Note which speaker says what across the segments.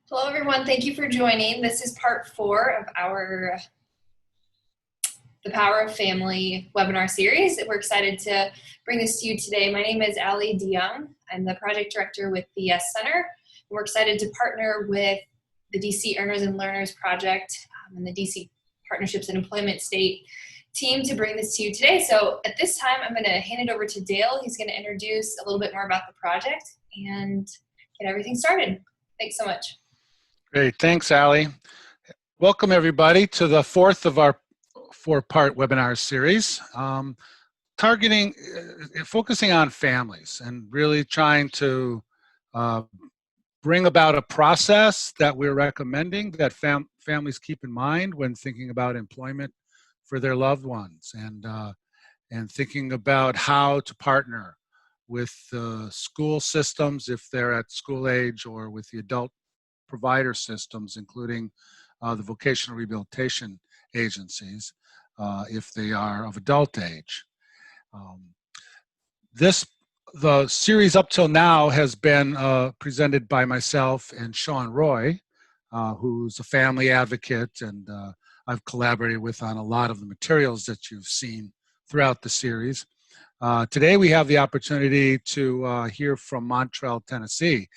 Speaker 1: Hello, everyone. Thank you for joining. This is part 4 of our The Power of Family webinar series. We're excited to bring this to you today. My name is Ali DeYoung. I'm the project director with the Yes Center. We're excited to partner with the DC Earners and Learners Project and the DC Partnerships and Employment State team to bring this to you today. So at this time, I'm going to hand it over to Dale. He's going to introduce a little bit more about the project and get everything started. Thanks so much.
Speaker 2: Great, thanks, Ali. Welcome everybody to the fourth of our four-part webinar series, focusing on families and really trying to bring about a process that we're recommending that families keep in mind when thinking about employment for their loved ones and thinking about how to partner with school systems if they're at school age or with the adult provider systems, including the vocational rehabilitation agencies, if they are of adult age. The series up till now has been presented by myself and Sean Roy, who's a family advocate, and I've collaborated with on a lot of the materials that you've seen throughout the series. Today we have the opportunity to hear from Montrel, Tennessee.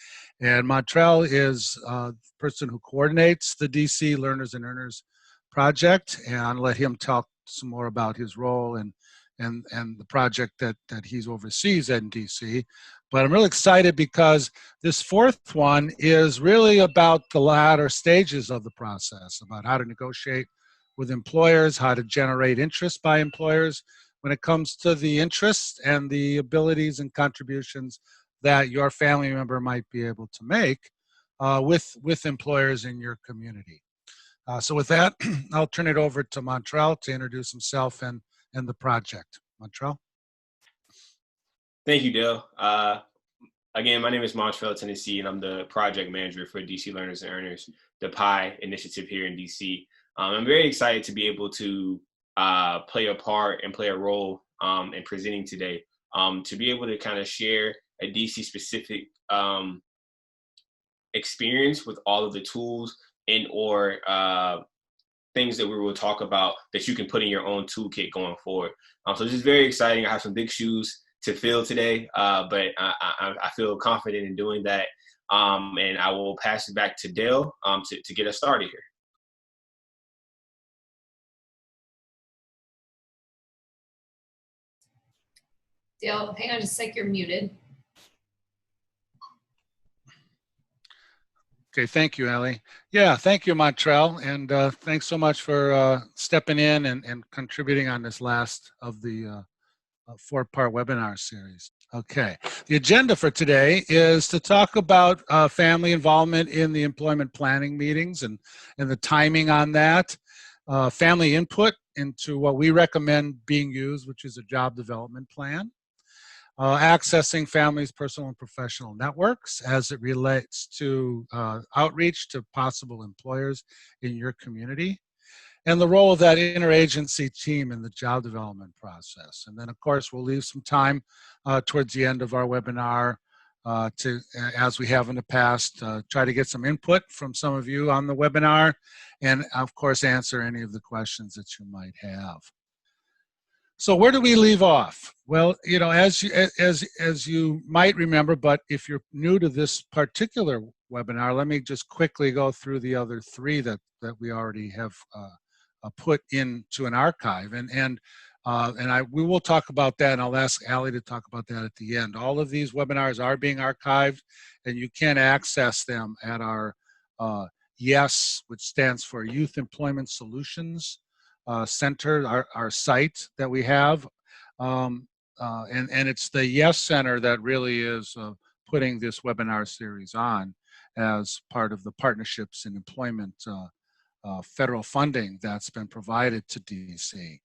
Speaker 2: And Montrel is the person who coordinates the DC Learners and Earners project, and I'll let him talk some more about his role and the project that he oversees in DC. But I'm really excited because this fourth one is really about the latter stages of the process, about how to negotiate with employers, how to generate interest by employers when it comes to the interests and the abilities and contributions that your family member might be able to make with employers in your community. So with that, I'll turn it over to Montrel to introduce himself and the project. Montrel?
Speaker 3: Thank you, Dale. Again, my name is Montrel, Tennessee, and I'm the project manager for DC Learners and Earners, the PI initiative here in DC. I'm very excited to be able to play a part and play a role in presenting today, to be able to kind of share a DC specific experience with all of the tools and or things that we will talk about that you can put in your own toolkit going forward. So this is very exciting. I have some big shoes to fill today, but I feel confident in doing that. And I will pass it back to Dale to get us started here.
Speaker 1: Dale, hang on just a sec, you're muted.
Speaker 2: Okay, thank you, Ali. Yeah, thank you, Montrel, and thanks so much for stepping in and contributing on this last of the four-part webinar series. Okay, the agenda for today is to talk about family involvement in the employment planning meetings and the timing on that, family input into what we recommend being used, which is a job development plan, accessing families' personal and professional networks as it relates to outreach to possible employers in your community, and the role of that interagency team in the job development process. And then, of course, we'll leave some time towards the end of our webinar to, as we have in the past, try to get some input from some of you on the webinar, and, of course, answer any of the questions that you might have. So where do we leave off? Well, you know, as you might remember, but if you're new to this particular webinar, let me just quickly go through the other three that we already have put into an archive, and we will talk about that, and I'll ask Ali to talk about that at the end. All of these webinars are being archived, and you can access them at our YES, which stands for Youth Employment Solutions Center, our site that we have, and it's the Yes Center that really is putting this webinar series on as part of the partnerships in employment federal funding that's been provided to DC.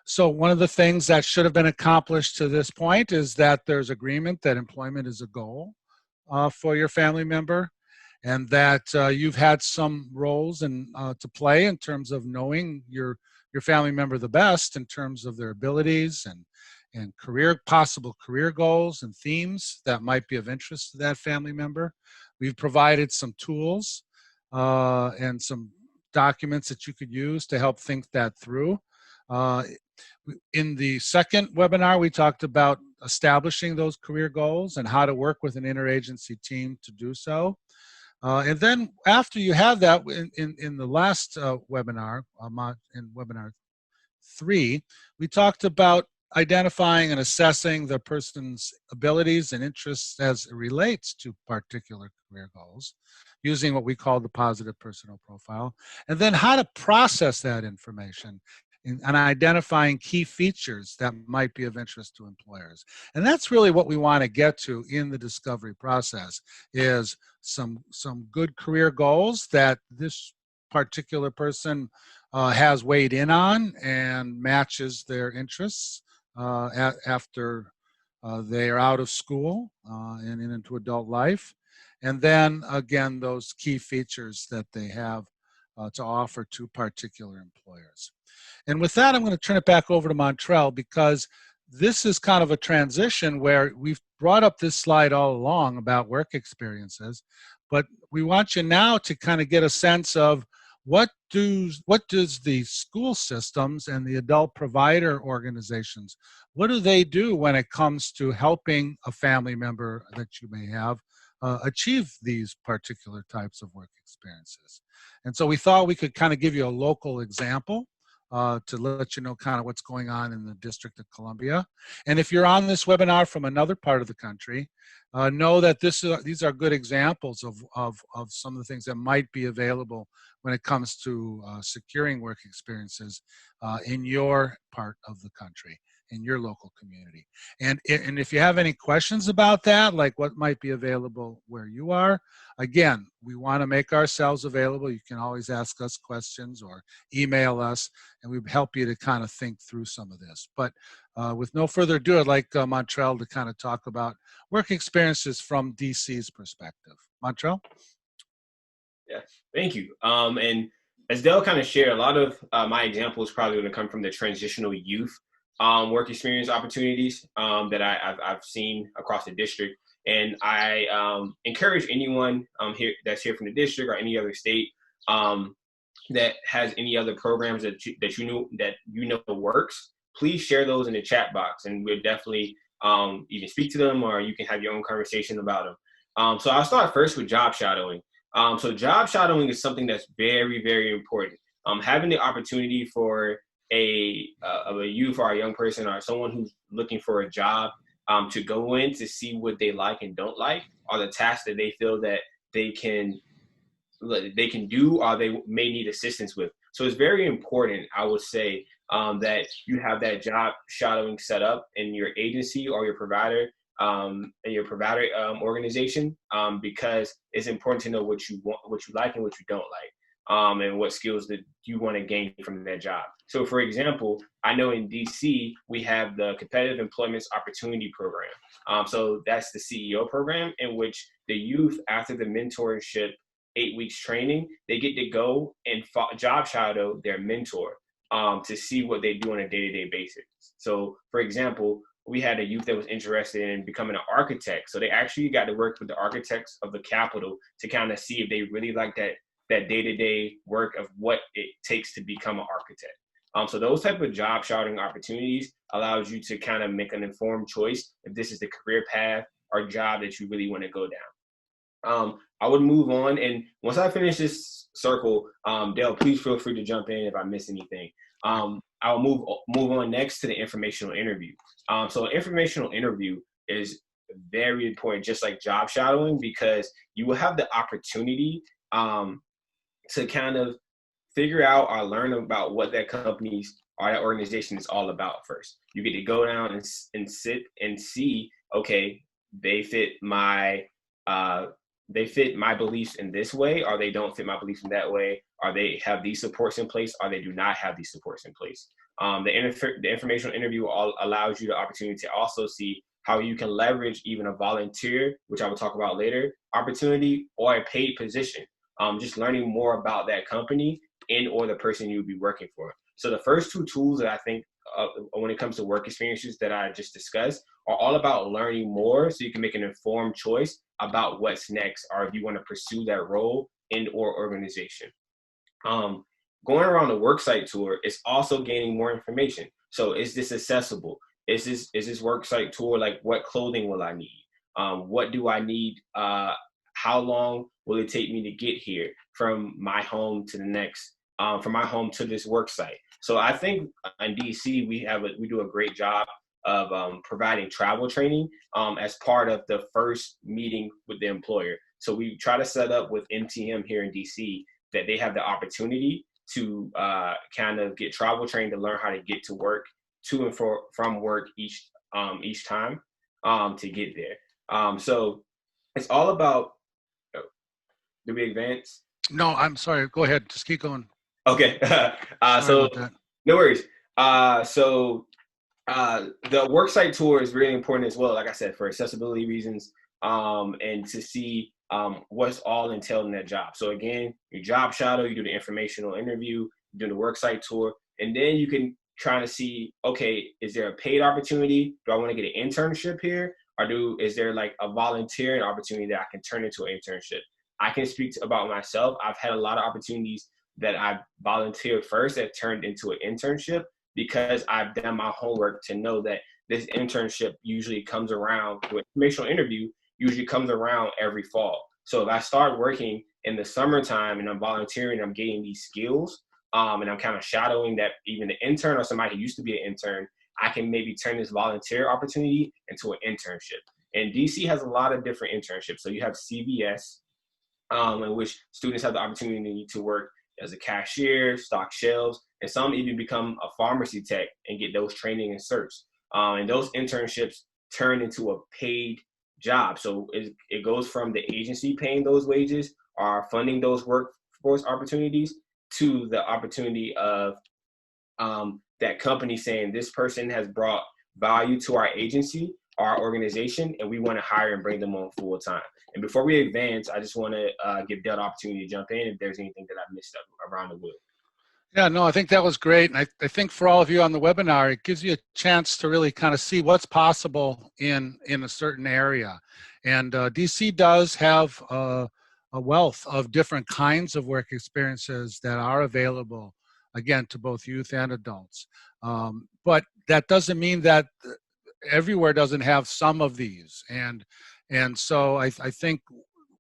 Speaker 2: So one of the things that should have been accomplished to this point is that there's agreement that employment is a goal for your family member, and that you've had some roles to play in terms of knowing your family member the best in terms of their abilities and possible career goals and themes that might be of interest to that family member. We've provided some tools and some documents that you could use to help think that through. In the second webinar, we talked about establishing those career goals and how to work with an interagency team to do so. And then after you have that, in the last webinar, in webinar 3, we talked about identifying and assessing the person's abilities and interests as it relates to particular career goals, using what we call the positive personal profile, and then how to process that information and identifying key features that might be of interest to employers. And that's really what we want to get to in the discovery process, is some good career goals that this particular person has weighed in on and matches their interests after they are out of school and into adult life. And then again, those key features that they have to offer to particular employers. And with that, I'm going to turn it back over to Montrel, because this is kind of a transition where we've brought up this slide all along about work experiences, but we want you now to kind of get a sense of what does the school systems and the adult provider organizations, what do they do when it comes to helping a family member that you may have achieve these particular types of work experiences? And so we thought we could kind of give you a local example to let you know kind of what's going on in the District of Columbia. And if you're on this webinar from another part of the country, know that these are good examples of some of the things that might be available when it comes to securing work experiences in your part of the country, in your local community. And if you have any questions about that, like what might be available where you are, again, we want to make ourselves available. You can always ask us questions or email us, and we'd help you to kind of think through some of this. But with no further ado, I'd like Montrel to kind of talk about work experiences from DC's perspective. Montrel?
Speaker 3: Yeah, thank you. And as Dale kind of shared, a lot of my examples probably going to come from the transitional youth work experience opportunities that I've seen across the district. And I encourage anyone here that's here from the district or any other state that has any other programs that you know works. Please share those in the chat box, and we'll definitely either speak to them or you can have your own conversation about them. So I'll start first with job shadowing. So job shadowing is something that's very, very important. Having the opportunity for a youth or a young person or someone who's looking for a job to go in to see what they like and don't like, or the tasks that they feel that they can do or they may need assistance with. So it's very important, I would say, that you have that job shadowing set up in your agency or your provider organization, because it's important to know what you want, what you like and what you don't like, and what skills that you want to gain from that job. So for example, I know in DC, we have the Competitive Employment Opportunity Program. So that's the CEO program in which the youth, after the mentorship 8 weeks training, they get to go and job shadow their mentor to see what they do on a day-to-day basis. So for example, we had a youth that was interested in becoming an architect. So they actually got to work with the architects of the Capitol to kind of see if they really like that day-to-day work of what it takes to become an architect. So those type of job shadowing opportunities allows you to kind of make an informed choice if this is the career path or job that you really want to go down. I would move on, and once I finish this circle, Dale, please feel free to jump in if I miss anything. I'll move on next to the informational interview. So an informational interview is very important, just like job shadowing, because you will have the opportunity to kind of figure out or learn about what that company's or that organization is all about first. You get to go down and sit and see, okay, they fit my beliefs in this way, or they don't fit my beliefs in that way, or they have these supports in place, or they do not have these supports in place. The informational interview allows you the opportunity to also see how you can leverage even a volunteer, which I will talk about later, opportunity, or a paid position. Just learning more about that company or the person you'll be working for. So the first two tools that I think when it comes to work experiences that I just discussed are all about learning more so you can make an informed choice about what's next or if you want to pursue that role in or organization. Going around the worksite tour is also gaining more information. So is this accessible? Is this worksite tour like what clothing will I need? What do I need? How long will it take me to get here from my home to the next, from my home to this worksite? So I think in DC we do a great job of providing travel training as part of the first meeting with the employer. So we try to set up with MTM here in DC that they have the opportunity to kind of get travel trained to learn how to get to work, to and from work each time to get there. So it's all about. Do we advance?
Speaker 2: No, I'm sorry. Go ahead. Just keep going.
Speaker 3: Okay.
Speaker 2: Sorry about that.
Speaker 3: No worries. The worksite tour is really important as well, like I said, for accessibility reasons, and to see what's all entailed in that job. So again, your job shadow, you do the informational interview, you do the worksite tour, and then you can try to see, okay, is there a paid opportunity? Do I want to get an internship here? Or is there like a volunteering opportunity that I can turn into an internship? I can speak about myself. I've had a lot of opportunities that I volunteered first that turned into an internship because I've done my homework to know that this internship usually comes around, with informational interview usually comes around every fall. So if I start working in the summertime and I'm volunteering, I'm getting these skills, and I'm kind of shadowing that even the intern or somebody who used to be an intern, I can maybe turn this volunteer opportunity into an internship. And DC has a lot of different internships. So you have CVS, in which students have the opportunity to work as a cashier, stock shelves, and some even become a pharmacy tech and get those training and certs. And those internships turn into a paid job. So it goes from the agency paying those wages or funding those workforce opportunities to the opportunity of that company saying this person has brought value to our agency, our organization, and we want to hire and bring them on full time. And before we advance, I just want to give Dale the opportunity to jump in if there's anything that I've missed around the wheel.
Speaker 2: Yeah, no, I think that was great. And I think for all of you on the webinar, it gives you a chance to really kind of see what's possible in a certain area. And DC does have a wealth of different kinds of work experiences that are available, again, to both youth and adults. But that doesn't mean that everywhere doesn't have some of these. And so I think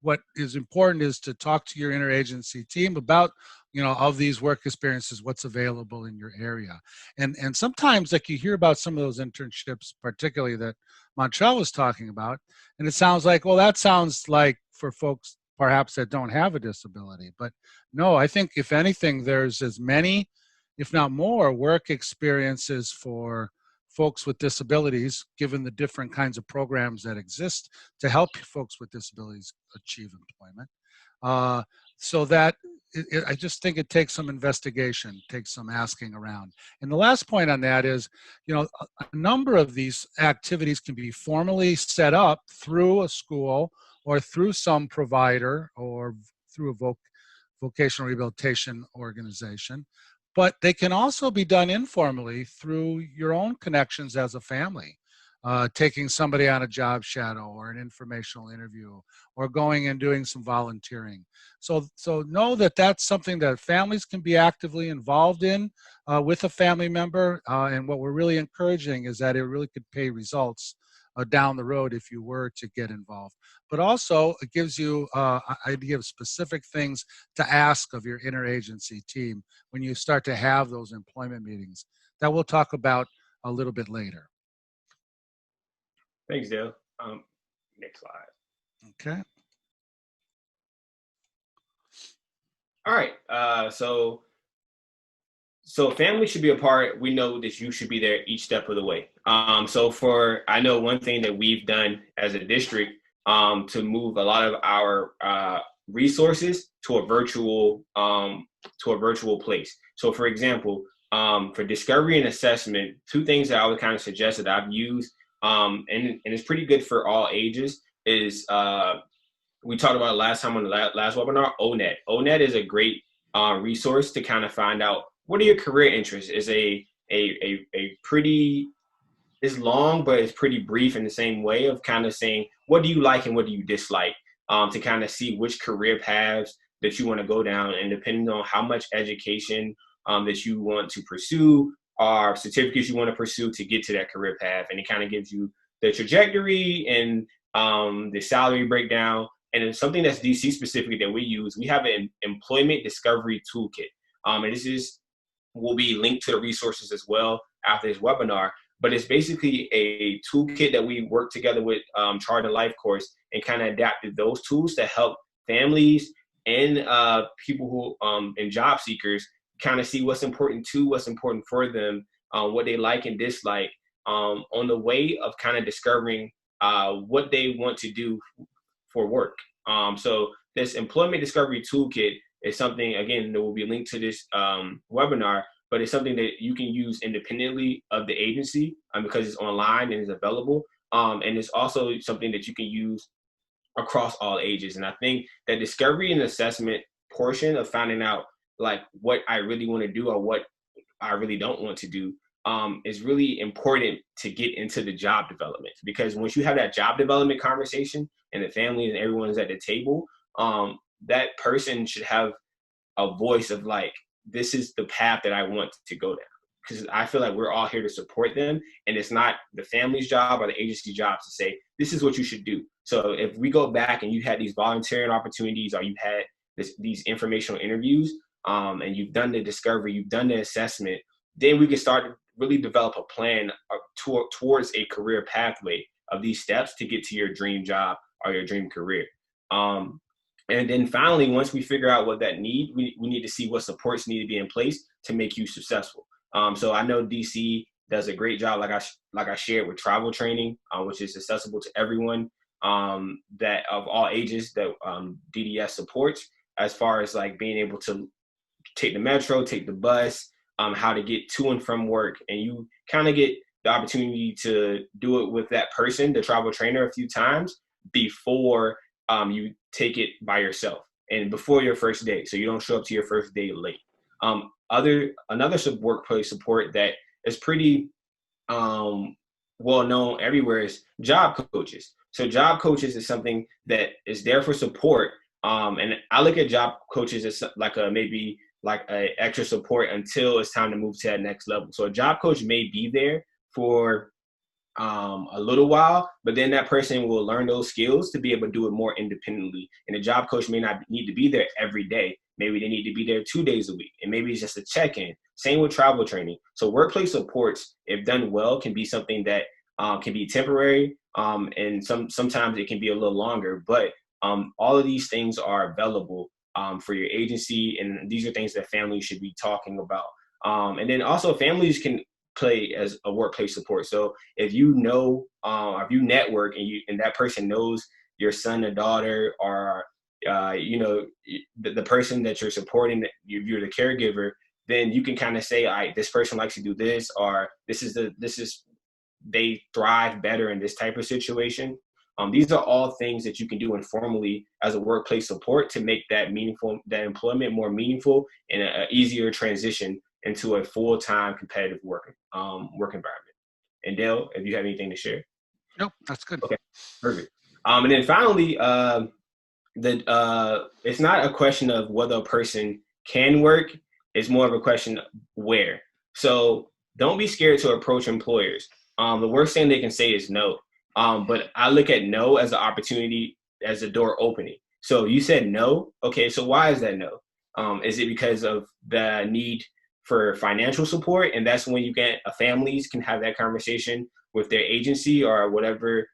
Speaker 2: what is important is to talk to your interagency team about, of these work experiences, what's available in your area. And sometimes, like, you hear about some of those internships, particularly that Montrel was talking about, and it sounds like, well, that sounds like for folks perhaps that don't have a disability. But no, I think if anything, there's as many, if not more, work experiences for folks with disabilities, given the different kinds of programs that exist to help folks with disabilities achieve employment. So that I just think it takes some investigation, takes some asking around. And the last point on that is, a number of these activities can be formally set up through a school or through some provider or through a vocational rehabilitation organization. But they can also be done informally through your own connections as a family, taking somebody on a job shadow or an informational interview, or going and doing some volunteering. So know that that's something that families can be actively involved in with a family member. And what we're really encouraging is that it really could pay results down the road if you were to get involved. But also, it gives you an idea of specific things to ask of your interagency team when you start to have those employment meetings that we'll talk about a little bit later.
Speaker 3: Thanks, Dale. Next slide.
Speaker 2: Okay.
Speaker 3: All right. So family should be a part. We know that you should be there each step of the way. I know one thing that we've done as a district to move a lot of our resources to a virtual place. So for example, for discovery and assessment, two things that I would kind of suggest that I've used, and it's pretty good for all ages, is we talked about it last time on the last webinar, ONET. ONET is a great resource to kind of find out what are your career interests. Is a a pretty, it's long, but it's pretty brief in the same way of kind of saying, what do you like and what do you dislike, to kind of see which career paths that you want to go down. And depending on how much education that you want to pursue or certificates you want to pursue to get to that career path. And it kind of gives you the trajectory and the salary breakdown. And it's something that's DC specific that we use. We have an employment discovery toolkit. And this will be linked to the resources as well after this webinar. But it's basically a toolkit that we work together with Charter Life Course and kind of adapted those tools to help families and people who and job seekers kind of see what's important for them, what they like and dislike, on the way of kind of discovering what they want to do for work. So this employment discovery toolkit is something, again, that will be linked to this webinar, but it's something that you can use independently of the agency because it's online and is available. And it's also something that you can use across all ages. And I think that discovery and assessment portion of finding out like what I really want to do or what I really don't want to do is really important to get into the job development, because once you have that job development conversation and the family and everyone is at the table, that person should have a voice of like, this is the path that I want to go down. Because I feel like we're all here to support them, and it's not the family's job or the agency's job to say, this is what you should do. So if we go back and you had these volunteering opportunities or you had these informational interviews, and you've done the discovery, you've done the assessment, then we can start to really develop a plan towards a career pathway of these steps to get to your dream job or your dream career. And then finally, once we figure out what that we need to see what supports need to be in place to make you successful. So I know DC does a great job, like I shared, with travel training, which is accessible to everyone, that of all ages that DDS supports, as far as like being able to take the metro, take the bus, how to get to and from work. And you kind of get the opportunity to do it with that person, the travel trainer, a few times before you take it by yourself and before your first day, so you don't show up to your first day late. Another workplace support that is pretty well known everywhere is job coaches. So job coaches is something that is there for support, and I look at job coaches as like maybe a extra support until it's time to move to that next level. So a job coach may be there for a little while, but then that person will learn those skills to be able to do it more independently. And a job coach may not need to be there every day. Maybe they need to be there 2 days a week, and maybe it's just a check-in. Same with travel training. So workplace supports, if done well, can be something that can be temporary, and sometimes it can be a little longer. But all of these things are available for your agency, and these are things that families should be talking about. And then also families can play as a workplace support. So if you know, if you network and that person knows your son or daughter, or the person that you're supporting, you're the caregiver, then you can kind of say, all right, this person likes to do this, or they thrive better in this type of situation. These are all things that you can do informally as a workplace support to make that employment more meaningful and an easier transition into a full-time competitive work environment. And Dale, if you have anything to share?
Speaker 2: Nope, that's good.
Speaker 3: Okay, perfect. And then finally, it's not a question of whether a person can work. It's more of a question of where. So don't be scared to approach employers. The worst thing they can say is no. But I look at no as an opportunity, as a door opening. So you said no. Okay, so why is that no? Is it because of the need for financial support? And that's when you get families can have that conversation with their agency or whatever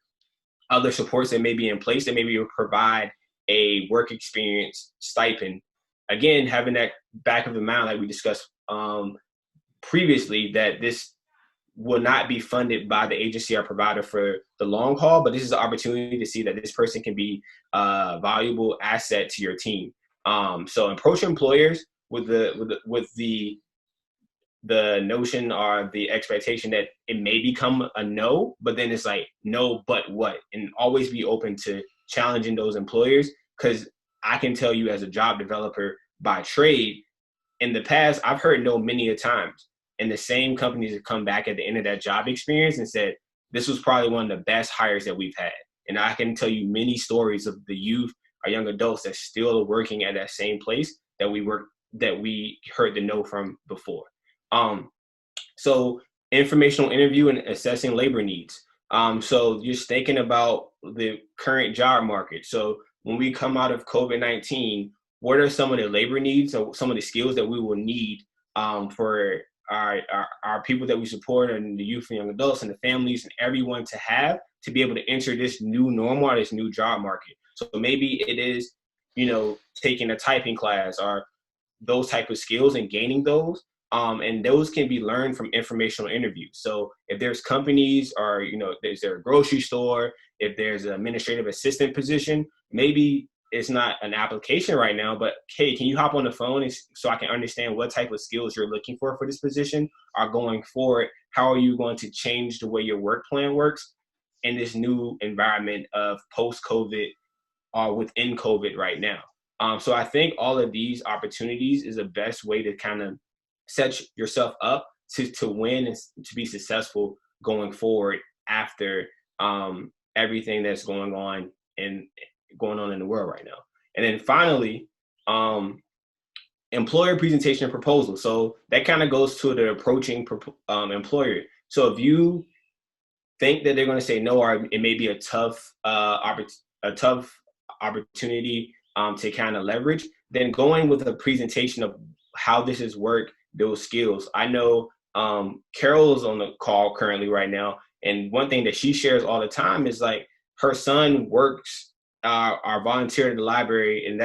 Speaker 3: other supports that may be in place that maybe will provide a work experience stipend. Again, having that back of the mind, like we discussed previously, that this will not be funded by the agency or provider for the long haul, but this is an opportunity to see that this person can be a valuable asset to your team. So approach employers with the notion or the expectation that it may become a no, but then it's like, no, but what? And always be open to challenging those employers, because I can tell you as a job developer by trade, in the past, I've heard no many a times. and the same companies have come back at the end of that job experience and said, this was probably one of the best hires that we've had. And I can tell you many stories of the youth or young adults that still are working at that same place that we heard the no from before. So informational interview and assessing labor needs. So just thinking about the current job market. So when we come out of COVID-19, what are some of the labor needs or some of the skills that we will need for our people that we support and the youth and young adults and the families and everyone to have to be able to enter this new normal or this new job market. So maybe it is, taking a typing class or those type of skills and gaining those. And those can be learned from informational interviews. So if there's companies or, is there a grocery store, if there's an administrative assistant position, maybe it's not an application right now, but hey, can you hop on the phone so I can understand what type of skills you're looking for this position, or going forward, how are you going to change the way your work plan works in this new environment of post-COVID or within COVID right now. So I think all of these opportunities is the best way to kind of set yourself up to win and to be successful going forward after everything that's going on in the world right now. And then finally, employer presentation and proposal. So that kind of goes to the approaching employer. So if you think that they're going to say no, or it may be a tough opportunity to kind of leverage, then going with a presentation of how this is work, those skills. I know Carol is on the call currently right now, and one thing that she shares all the time is like her son works or volunteer at the library, and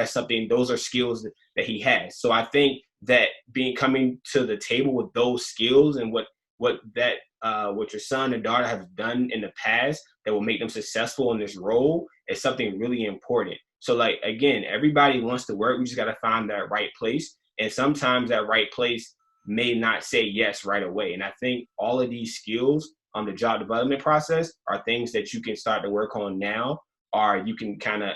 Speaker 3: those are skills that he has. So I think that coming to the table with those skills and what your son and daughter have done in the past that will make them successful in this role is something really important. So like, again, everybody wants to work. We just got to find that right place. And sometimes that right place may not say yes right away. And I think all of these skills on the job development process are things that you can start to work on now, or you can kind of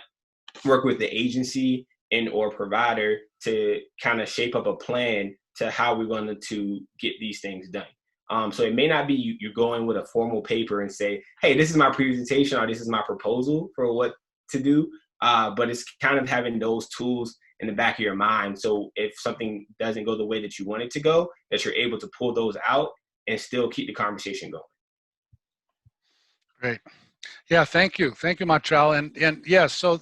Speaker 3: work with the agency and or provider to kind of shape up a plan to how we're going to get these things done. So it may not be you're going with a formal paper and say, hey, this is my presentation or this is my proposal for what to do. But it's kind of having those tools in the back of your mind. So if something doesn't go the way that you want it to go, that you're able to pull those out and still keep the conversation going.
Speaker 2: Great. Yeah, thank you. Thank you, Montrel. And yes, so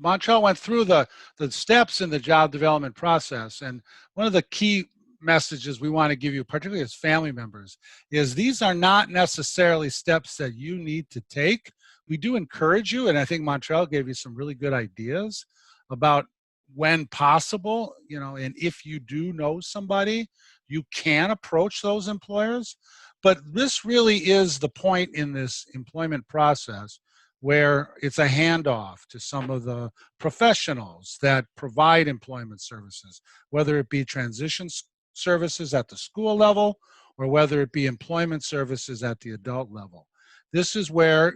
Speaker 2: Montrel went through the steps in the job development process. And one of the key messages we want to give you, particularly as family members, is these are not necessarily steps that you need to take. We do encourage you, and I think Montrel gave you some really good ideas about when possible, and if you do know somebody, you can approach those employers. But this really is the point in this employment process where it's a handoff to some of the professionals that provide employment services, whether it be transition services at the school level or whether it be employment services at the adult level. This is where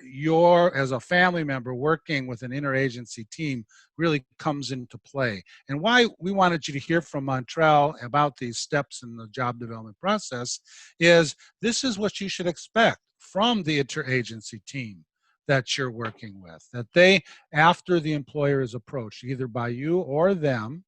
Speaker 2: as a family member working with an interagency team really comes into play. And why we wanted you to hear from Montrel about these steps in the job development process is this is what you should expect from the interagency team that you're working with, that they, after the employer is approached, either by you or them,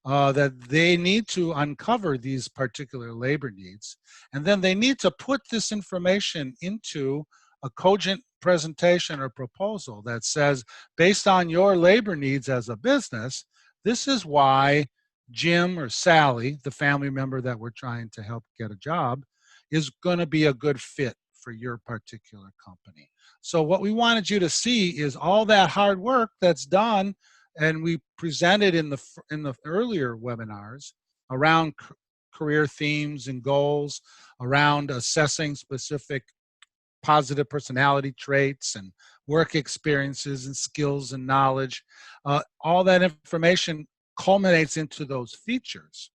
Speaker 2: that they need to uncover these particular labor needs, and then they need to put this information into a cogent presentation or proposal that says, based on your labor needs as a business, this is why Jim or Sally, the family member that we're trying to help get a job, is going to be a good fit for your particular company. So what we wanted you to see is all that hard work that's done, and we presented in the earlier webinars around career themes and goals, around assessing specific positive personality traits and work experiences and skills and knowledge. All that information culminates into those features.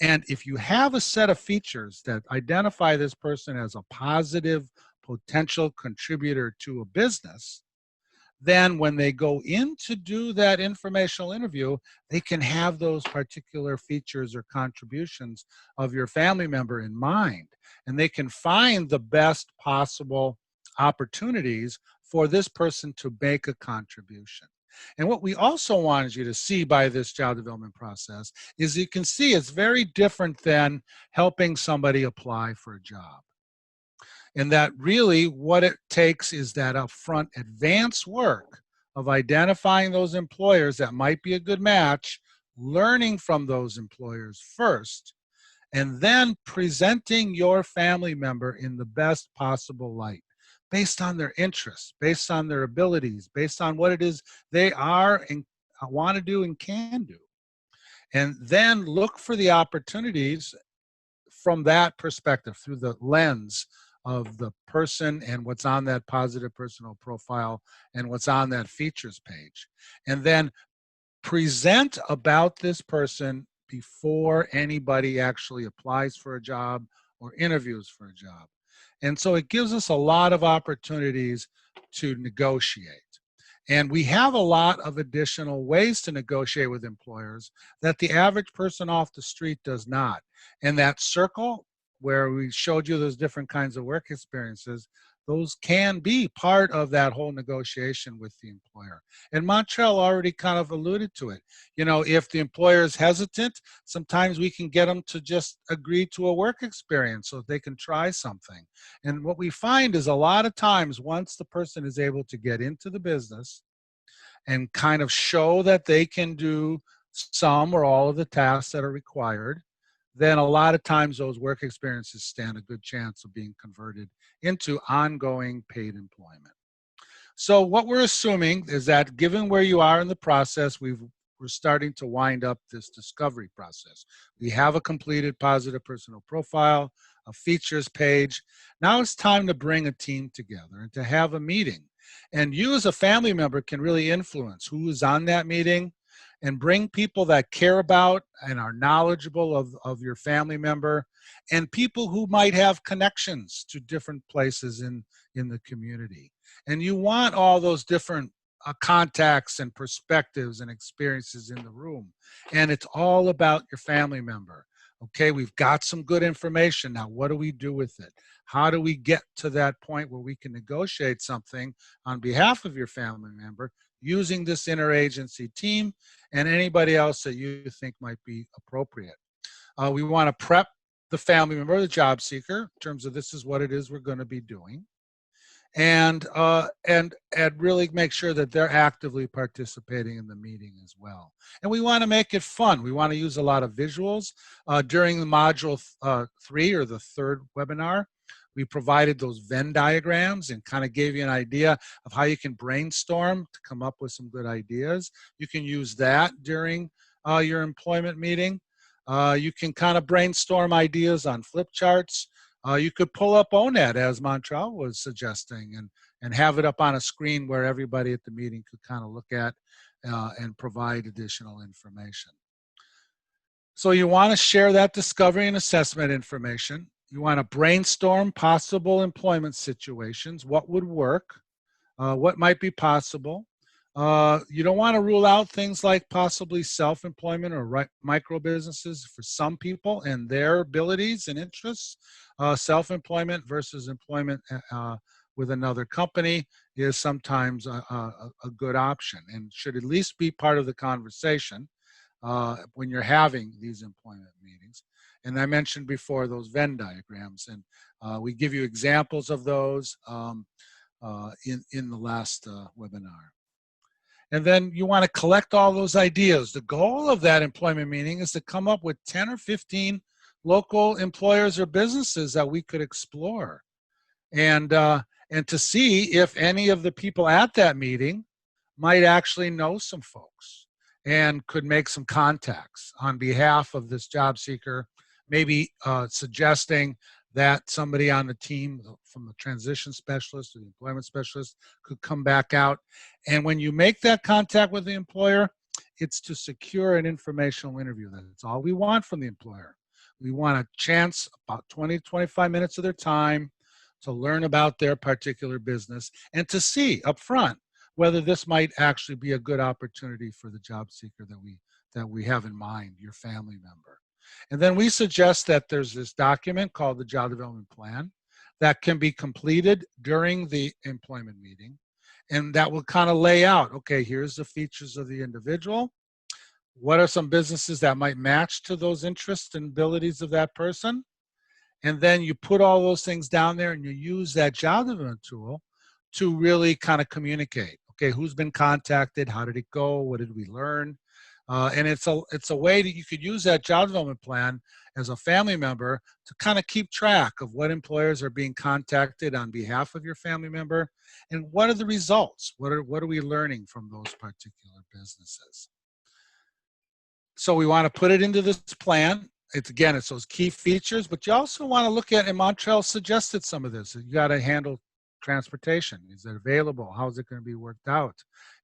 Speaker 2: And if you have a set of features that identify this person as a positive potential contributor to a business, then when they go in to do that informational interview, they can have those particular features or contributions of your family member in mind, and they can find the best possible opportunities for this person to make a contribution. And what we also wanted you to see by this job development process is you can see it's very different than helping somebody apply for a job. And that really what it takes is that upfront advanced work of identifying those employers that might be a good match, learning from those employers first, and then presenting your family member in the best possible light based on their interests, based on their abilities, based on what it is they are and want to do and can do. And then look for the opportunities from that perspective, through the lens of the person and what's on that positive personal profile and what's on that features page. And then present about this person before anybody actually applies for a job or interviews for a job. And so it gives us a lot of opportunities to negotiate. And we have a lot of additional ways to negotiate with employers that the average person off the street does not. And that circle where we showed you those different kinds of work experiences, those can be part of that whole negotiation with the employer. And Montrel already kind of alluded to it. You know, if the employer is hesitant, sometimes we can get them to just agree to a work experience so they can try something. And what we find is a lot of times once the person is able to get into the business and kind of show that they can do some or all of the tasks that are required, then a lot of times those work experiences stand a good chance of being converted into ongoing paid employment. So what we're assuming is that given where you are in the process, we're starting to wind up this discovery process. We have a completed positive personal profile, a features page. Now it's time to bring a team together and to have a meeting. And you as a family member can really influence who is on that meeting and bring people that care about and are knowledgeable of your family member, and people who might have connections to different places in the community. And you want all those different contacts and perspectives and experiences in the room. And it's all about your family member. Okay, we've got some good information. Now, what do we do with it? How do we get to that point where we can negotiate something on behalf of your family member using this interagency team and anybody else that you think might be appropriate? We want to prep the family member, the job seeker, in terms of this is what it is we're going to be doing. And really make sure that they're actively participating in the meeting as well. And we want to make it fun. We want to use a lot of visuals. During the module 3 or the third webinar, we provided those Venn diagrams and kind of gave you an idea of how you can brainstorm to come up with some good ideas. You can use that during your employment meeting. You can kind of brainstorm ideas on flip charts. You could pull up ONET, as Montrel was suggesting, and have it up on a screen where everybody at the meeting could kind of look at and provide additional information. So you want to share that discovery and assessment information. You want to brainstorm possible employment situations, what would work, what might be possible. You don't want to rule out things like possibly self-employment or micro businesses for some people and their abilities and interests. Self-employment versus employment with another company is sometimes a good option and should at least be part of the conversation when you're having these employment meetings. And I mentioned before those Venn diagrams, and we give you examples of those in the last webinar. And then you want to collect all those ideas. The goal of that employment meeting is to come up with 10 or 15 local employers or businesses that we could explore. And to see if any of the people at that meeting might actually know some folks and could make some contacts on behalf of this job seeker, maybe suggesting that somebody on the team from the transition specialist or the employment specialist could come back out. And when you make that contact with the employer, it's to secure an informational interview. That's all we want from the employer. We want a chance, about 20 to 25 minutes of their time, to learn about their particular business and to see up front, whether this might actually be a good opportunity for the job seeker that we have in mind, your family member. And then we suggest that there's this document called the Job Development Plan that can be completed during the employment meeting. And that will kind of lay out, okay, here's the features of the individual. What are some businesses that might match to those interests and abilities of that person? And then you put all those things down there and you use that job development tool to really kind of communicate. Okay, who's been contacted? How did it go? What did we learn? And it's a way that you could use that job development plan as a family member to kind of keep track of what employers are being contacted on behalf of your family member, and what are the results? What are we learning from those particular businesses? So we want to put it into this plan. It's those key features, but you also want to look at, and Montrel suggested some of this. You got to handle transportation. Is it available? How is it going to be worked out?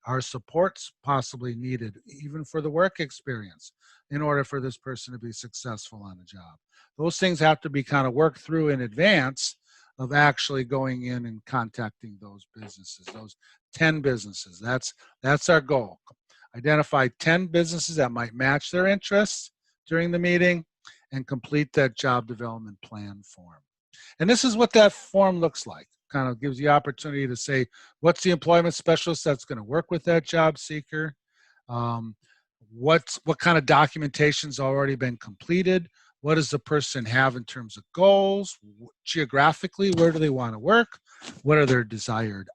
Speaker 2: Are supports possibly needed, even for the work experience, in order for this person to be successful on a job? Those things have to be kind of worked through in advance of actually going in and contacting those businesses, those 10 businesses. That's our goal. Identify 10 businesses that might match their interests during the meeting and complete that job development plan form. And this is what that form looks like. Kind of gives you opportunity to say, what's the employment specialist that's going to work with that job seeker? What kind of documentation's already been completed? What does the person have in terms of goals? Geographically, where do they want to work? What are their desired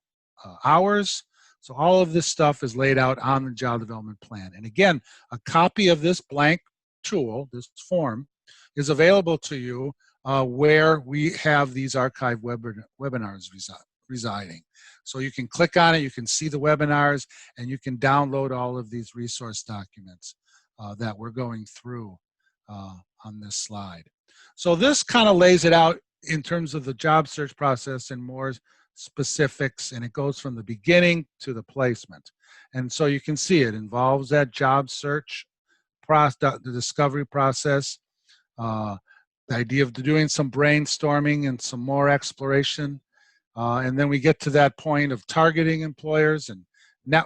Speaker 2: hours? So all of this stuff is laid out on the job development plan. And again, a copy of this blank tool, this form, is available to you where we have these archive webinars residing. So you can click on it, you can see the webinars, and you can download all of these resource documents that we're going through on this slide. So this kind of lays it out in terms of the job search process and more specifics, and it goes from the beginning to the placement. And so you can see it involves that job search process, the discovery process, the idea of doing some brainstorming and some more exploration. And then we get to that point of targeting employers and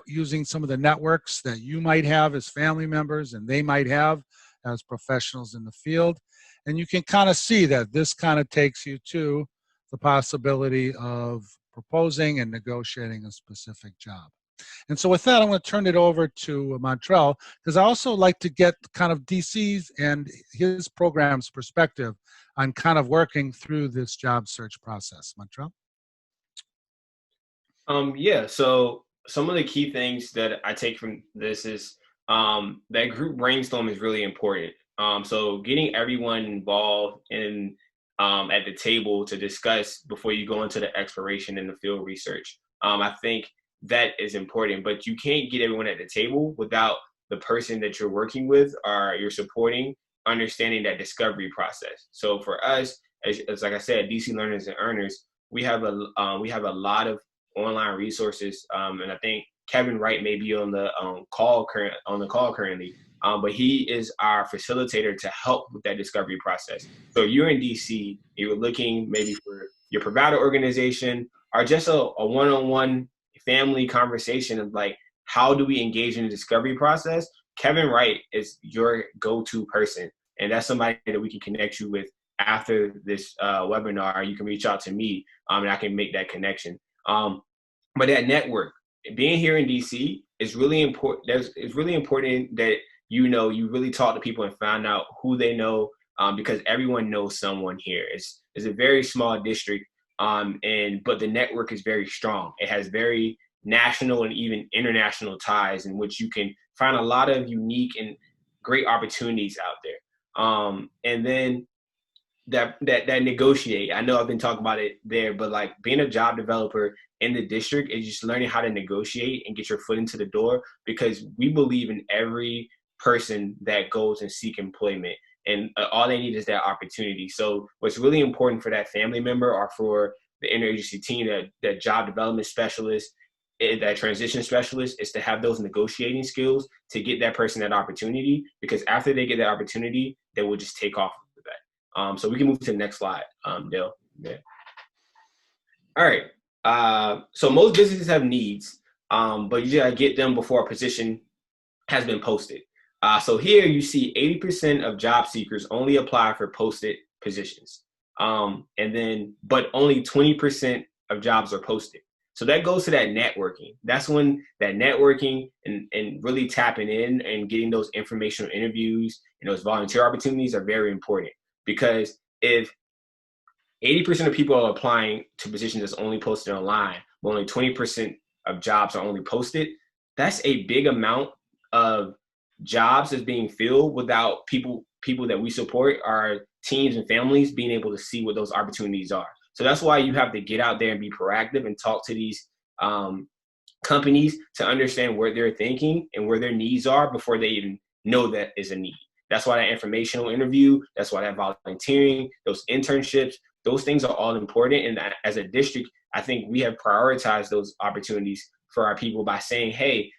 Speaker 2: using some of the networks that you might have as family members and they might have as professionals in the field. And you can kind of see that this kind of takes you to the possibility of proposing and negotiating a specific job. And so with that, I'm going to turn it over to Montrel, because I also like to get kind of DC's and his program's perspective on kind of working through this job search process. Montrel?
Speaker 3: Yeah, so some of the key things that I take from this is that group brainstorm is really important. So getting everyone involved in at the table to discuss before you go into the exploration and the field research. I think that is important, but you can't get everyone at the table without the person that you're working with or you're supporting understanding that discovery process. So for us, as like I said, DC Learners and Earners, we have a lot of online resources, and I think Kevin Wright may be on the call currently. But he is our facilitator to help with that discovery process. So you're in DC, you're looking maybe for your provider organization or just a one-on-one family conversation of like, how do we engage in the discovery process? Kevin Wright is your go-to person. And that's somebody that we can connect you with after this webinar. You can reach out to me and I can make that connection. But that network, being here in DC is really important. It's really important that you really talk to people and find out who they know, because everyone knows someone here. It's a very small district, but the network is very strong. It has very national and even international ties in which you can find a lot of unique and great opportunities out there. And then that negotiate. I know I've been talking about it there, but like being a job developer in the district is just learning how to negotiate and get your foot into the door, because we believe in every person that goes and seek employment, and all they need is that opportunity. So what's really important for that family member or for the interagency team, that job development specialist, that transition specialist, is to have those negotiating skills to get that person that opportunity, because after they get that opportunity, they will just take off with that. So we can move to the next slide, Dale. Yeah. All right. So most businesses have needs. but you gotta get them before a position has been posted. So here you see 80% of job seekers only apply for posted positions. But only 20% of jobs are posted. So that goes to that networking. That's when that networking and really tapping in and getting those informational interviews and those volunteer opportunities are very important. Because if 80% of people are applying to positions that's only posted online, but only 20% of jobs are only posted, that's a big amount of jobs that's being filled without people that we support, our teams and families, being able to see what those opportunities are. So that's why you have to get out there and be proactive and talk to these companies to understand where they're thinking and where their needs are before they even know that is a need. That's why that informational interview, that's why that volunteering, those internships, those things are all important. And as a district, I think we have prioritized those opportunities for our people by saying, hey,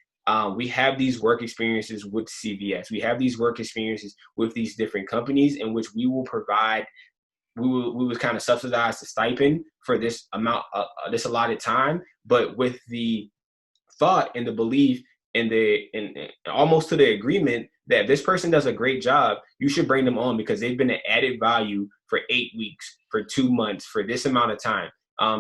Speaker 3: we have these work experiences with CVS. We have these work experiences with these different companies in which we will provide, we will kind of subsidize the stipend for this amount, this allotted time, but with the thought and the belief and almost to the agreement that if this person does a great job, you should bring them on because they've been an added value for 8 weeks, for 2 months, for this amount of time.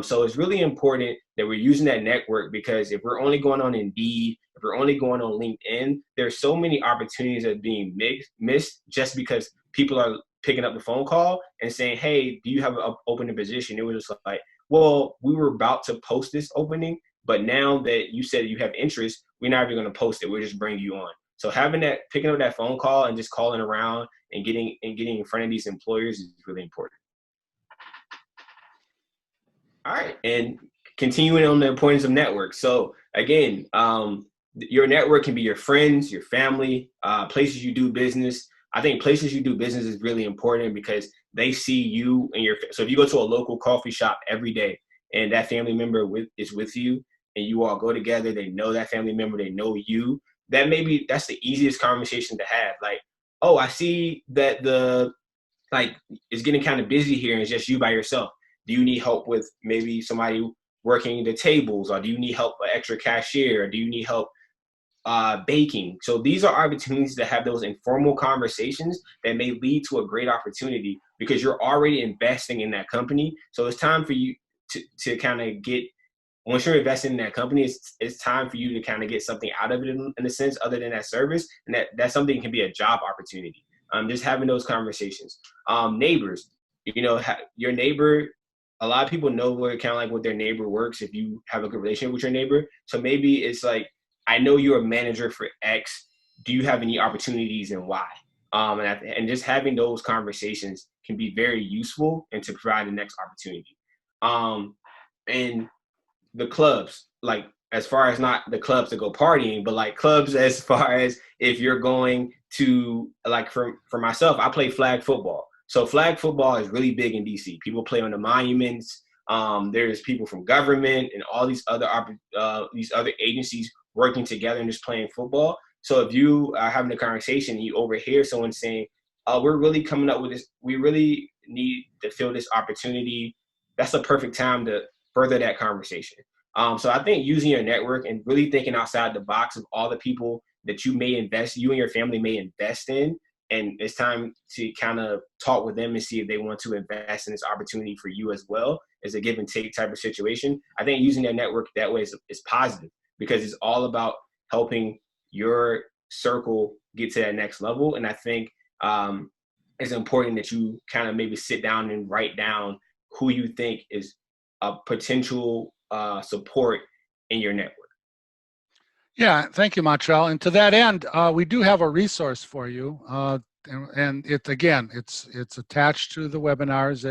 Speaker 3: So it's really important that we're using that network, because if we're only going on Indeed, if we're only going on LinkedIn, there's so many opportunities that are being missed just because people are picking up the phone call and saying, hey, do you have an open position? It was just like, well, we were about to post this opening, but now that you said you have interest, we're not even going to post it. We'll just bring you on. So picking up that phone call and just calling around and getting in front of these employers is really important. All right, and continuing on the importance of networks. So again, your network can be your friends, your family, places you do business. I think places you do business is really important because they see you and so if you go to a local coffee shop every day and that family member is with you and you all go together, they know that family member, they know you, that's the easiest conversation to have. Like, oh, I see that it's getting kind of busy here and it's just you by yourself. Do you need help with maybe somebody working the tables, or do you need help with extra cashier, or do you need help baking? So these are opportunities to have those informal conversations that may lead to a great opportunity because you're already investing in that company. So it's time for you to kind of once you're investing in that company, it's time for you to kind of get something out of it in a sense other than that service. And that something can be a job opportunity. Just having those conversations. Neighbors, your neighbor, a lot of people know what their neighbor works if you have a good relationship with your neighbor. So maybe it's like, I know you're a manager for X. Do you have any opportunities and why? And just having those conversations can be very useful and to provide the next opportunity. And the clubs, like as far as not the clubs to go partying, but like clubs as far as if you're going to, like for myself, I play flag football. So flag football is really big in DC. People play on the monuments. There's people from government and all these other agencies working together and just playing football. So if you are having a conversation and you overhear someone saying, we're really coming up with this, we really need to fill this opportunity, that's a perfect time to further that conversation. So I think using your network and really thinking outside the box of all the people that you and your family may invest in, and it's time to kind of talk with them and see if they want to invest in this opportunity for you as well, as a give and take type of situation. I think using that network that way is positive because it's all about helping your circle get to that next level. And I think it's important that you kind of maybe sit down and write down who you think is a potential support in your network.
Speaker 2: Yeah, thank you, Montrel. And to that end, we do have a resource for you, and it's attached to the webinars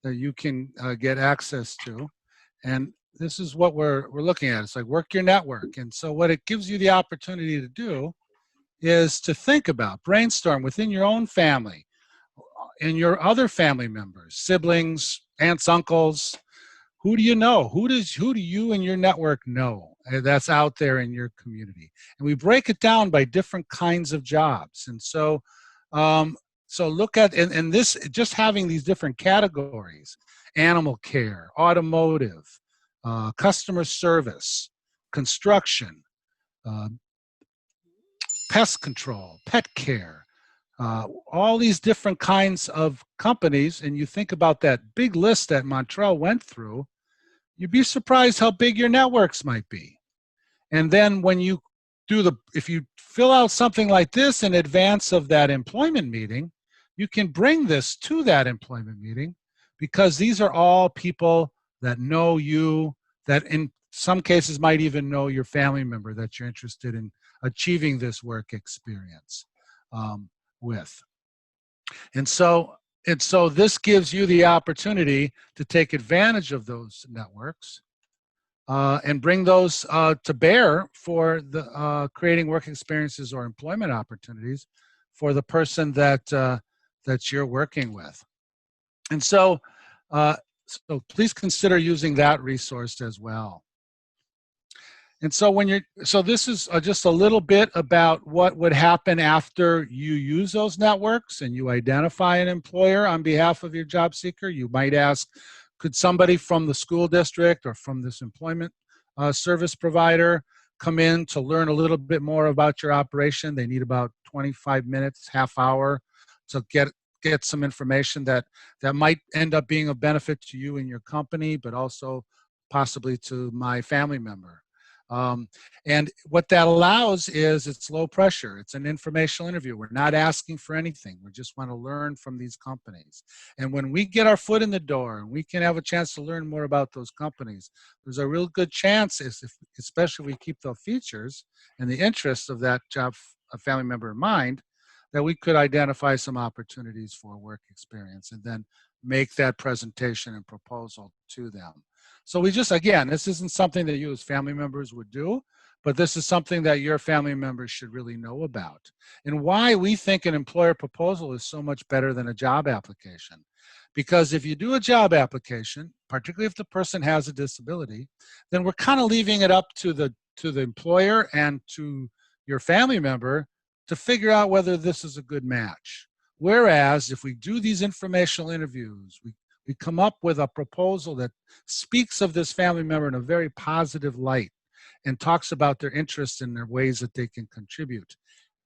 Speaker 2: that you can get access to. And this is what we're looking at. It's like work your network. And so what it gives you the opportunity to do is to think about, brainstorm within your own family and your other family members, siblings, aunts, uncles. Who do you know? Who do you and your network know that's out there in your community? And we break it down by different kinds of jobs. And so, look at, and this, just having these different categories: animal care, automotive, customer service, construction, uh, pest control, pet care, all these different kinds of companies, and you think about that big list that Montrel went through, you'd be surprised how big your networks might be. And then when you if you fill out something like this in advance of that employment meeting, you can bring this to that employment meeting, because these are all people that know you, that in some cases might even know your family member that you're interested in achieving this work experience with. And so this gives you the opportunity to take advantage of those networks and bring those to bear for the creating work experiences or employment opportunities for the person that that you're working with. And so please consider using that resource as well. And so this is just a little bit about what would happen after you use those networks and you identify an employer on behalf of your job seeker. You might ask, could somebody from the school district or from this employment service provider come in to learn a little bit more about your operation? They need about 25 minutes, half hour to get some information that might end up being of benefit to you and your company, but also possibly to my family member. And what that allows is it's low pressure. It's an informational interview. We're not asking for anything. We just want to learn from these companies. And when we get our foot in the door and we can have a chance to learn more about those companies, there's a real good chance, especially if we keep the features and the interests of that family member in mind, that we could identify some opportunities for work experience and then make that presentation and proposal to them. So we just, again, this isn't something that you as family members would do, but this is something that your family members should really know about. And why we think an employer proposal is so much better than a job application. Because if you do a job application, particularly if the person has a disability, then we're kind of leaving it up to the employer and to your family member to figure out whether this is a good match. Whereas if we do these informational interviews, we come up with a proposal that speaks of this family member in a very positive light and talks about their interests and their ways that they can contribute.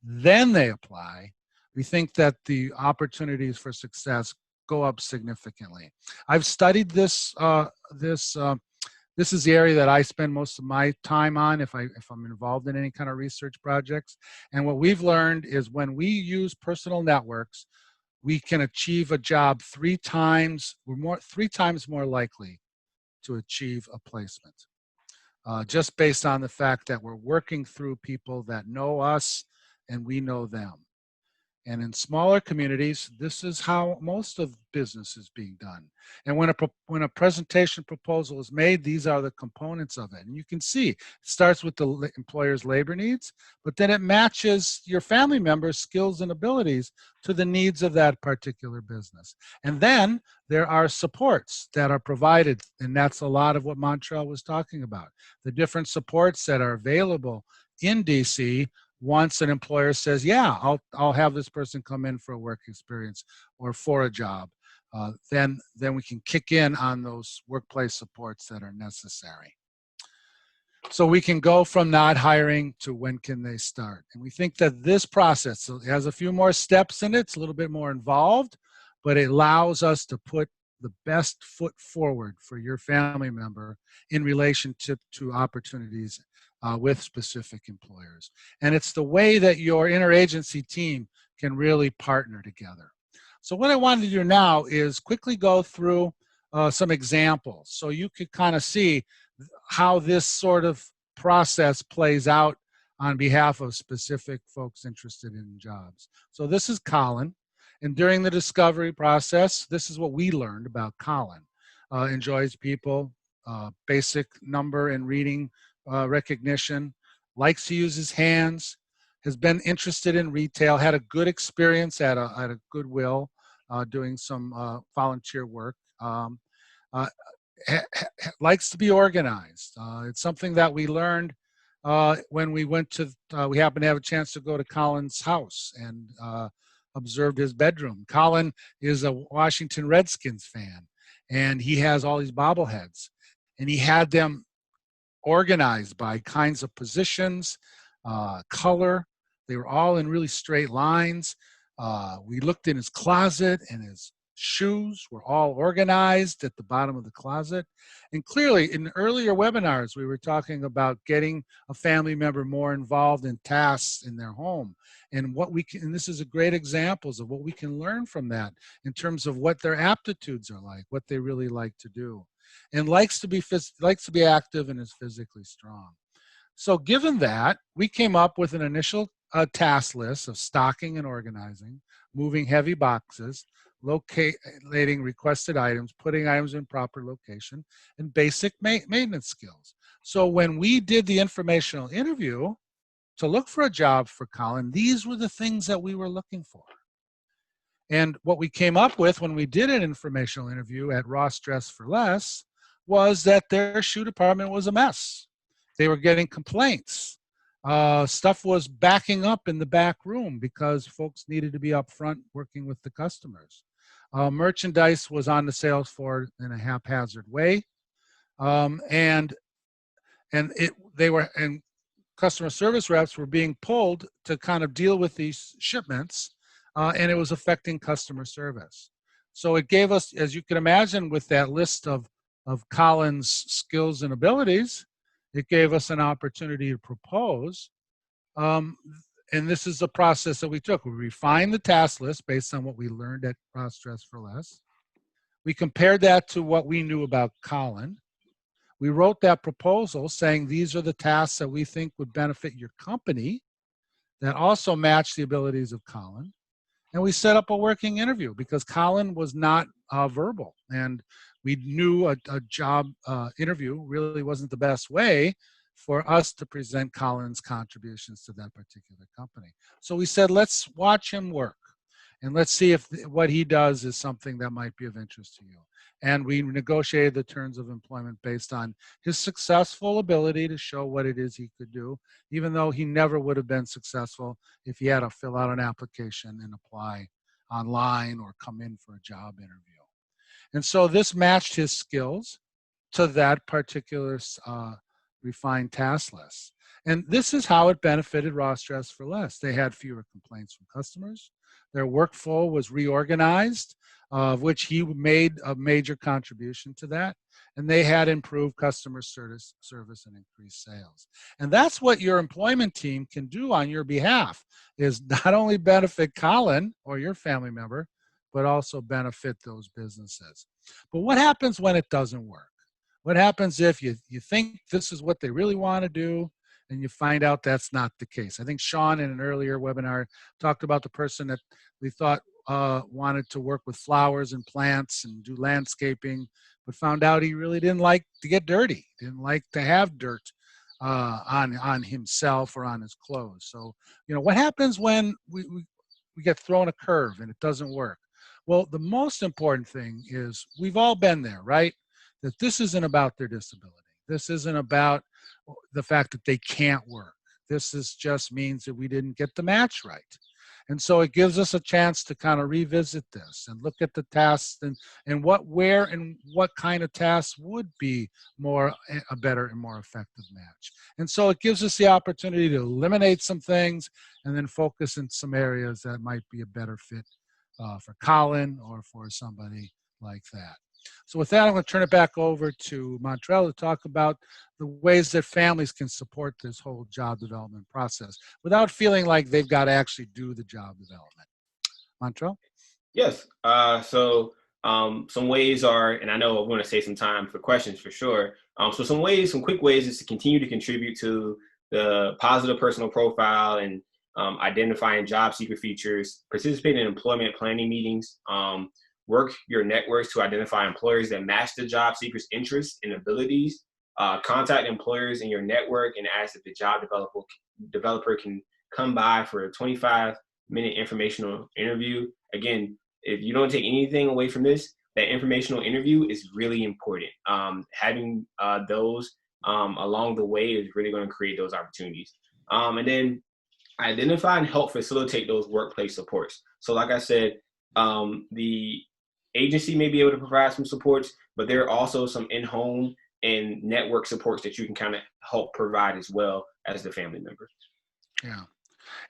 Speaker 2: Then they apply. We think that the opportunities for success go up significantly. I've studied this. This is the area that I spend most of my time on if I'm involved in any kind of research projects. And what we've learned is when we use personal networks, we can achieve a job 3 times. We're 3 times more likely to achieve a placement, just based on the fact that we're working through people that know us and we know them. And in smaller communities, this is how most of business is being done. And when a presentation proposal is made, these are the components of it. And you can see it starts with the employer's labor needs, but then it matches your family member's skills and abilities to the needs of that particular business. And then there are supports that are provided, and that's a lot of what Montrel was talking about. The different supports that are available in DC once an employer says, yeah, I'll have this person come in for a work experience or for a job, then we can kick in on those workplace supports that are necessary. So we can go from not hiring to when can they start. And we think that this process has a few more steps in it. It's a little bit more involved, but it allows us to put the best foot forward for your family member in relationship to opportunities with specific employers. And it's the way that your interagency team can really partner together. So what I wanted to do now is quickly go through some examples so you could kind of see how this sort of process plays out on behalf of specific folks interested in jobs. So this is Colin. And during the discovery process, this is what we learned about Colin. Enjoys people, basic number and reading recognition, likes to use his hands, has been interested in retail, had a good experience at a Goodwill doing some volunteer work, likes to be organized. It's something that we learned when we went to, we happened to have a chance to go to Colin's house and observed his bedroom. Colin is a Washington Redskins fan, and he has all these bobbleheads, and he had them organized by kinds of positions, color. They were all in really straight lines. We looked in his closet, and his shoes were all organized at the bottom of the closet. And clearly, in earlier webinars, we were talking about getting a family member more involved in tasks in their home. And what we can, and this is a great examples of what we can learn from that in terms of what their aptitudes are like, what they really like to do. And likes to be active and is physically strong. So given that, we came up with an initial task list of stocking and organizing, moving heavy boxes, locating requested items, putting items in proper location, and basic maintenance skills. So when we did the informational interview to look for a job for Colin, these were the things that we were looking for. And what we came up with when we did an informational interview at Ross Dress for Less was that their shoe department was a mess. They were getting complaints. Stuff was backing up in the back room because folks needed to be up front working with the customers. Merchandise was on the sales floor in a haphazard way. And customer service reps were being pulled to kind of deal with these shipments, and it was affecting customer service. So it gave us, as you can imagine, with that list of Colin's skills and abilities, it gave us an opportunity to propose. And this is the process that we took. We refined the task list based on what we learned at Ross Dress for Less. We compared that to what we knew about Colin. We wrote that proposal saying these are the tasks that we think would benefit your company that also match the abilities of Colin. And we set up a working interview because Colin was not verbal. And we knew a job interview really wasn't the best way for us to present Colin's contributions to that particular company. So we said, let's watch him work. And let's see if what he does is something that might be of interest to you. And we negotiated the terms of employment based on his successful ability to show what it is he could do, even though he never would have been successful if he had to fill out an application and apply online or come in for a job interview. And so this matched his skills to that particular refined task list. And this is how it benefited Ross Dress for Less. They had fewer complaints from customers. Their workflow was reorganized, of which he made a major contribution to that. And they had improved customer service and increased sales. And that's what your employment team can do on your behalf, is not only benefit Colin or your family member, but also benefit those businesses. But what happens when it doesn't work? What happens if you think this is what they really want to do and you find out that's not the case? I think Sean in an earlier webinar talked about the person that we thought wanted to work with flowers and plants and do landscaping, but found out he really didn't like to get dirty, didn't like to have dirt on himself or on his clothes. So, what happens when we get thrown a curve and it doesn't work? Well, the most important thing is we've all been there, right? That this isn't about their disability. This isn't about the fact that they can't work. This just means that we didn't get the match right. And so it gives us a chance to kind of revisit this and look at the tasks and where and what kind of tasks would be a better and more effective match. And so it gives us the opportunity to eliminate some things and then focus in some areas that might be a better fit for Colin or for somebody like that. So with that, I'm going to turn it back over to Montrel to talk about the ways that families can support this whole job development process without feeling like they've got to actually do the job development. Montrel?
Speaker 3: Yes. So some ways are, and I know I'm going to save some time for questions for sure. So some quick ways is to continue to contribute to the positive personal profile and identifying job seeker features, participate in employment planning meetings, work your networks to identify employers that match the job seeker's interests and abilities. Contact employers in your network and ask if the job developer can come by for a 25-minute informational interview. Again, if you don't take anything away from this, that informational interview is really important. Having those along the way is really going to create those opportunities. And then identify and help facilitate those workplace supports. So like I said, the agency may be able to provide some supports, but there are also some in-home and network supports that you can kind of help provide as well as the family member.
Speaker 2: Yeah.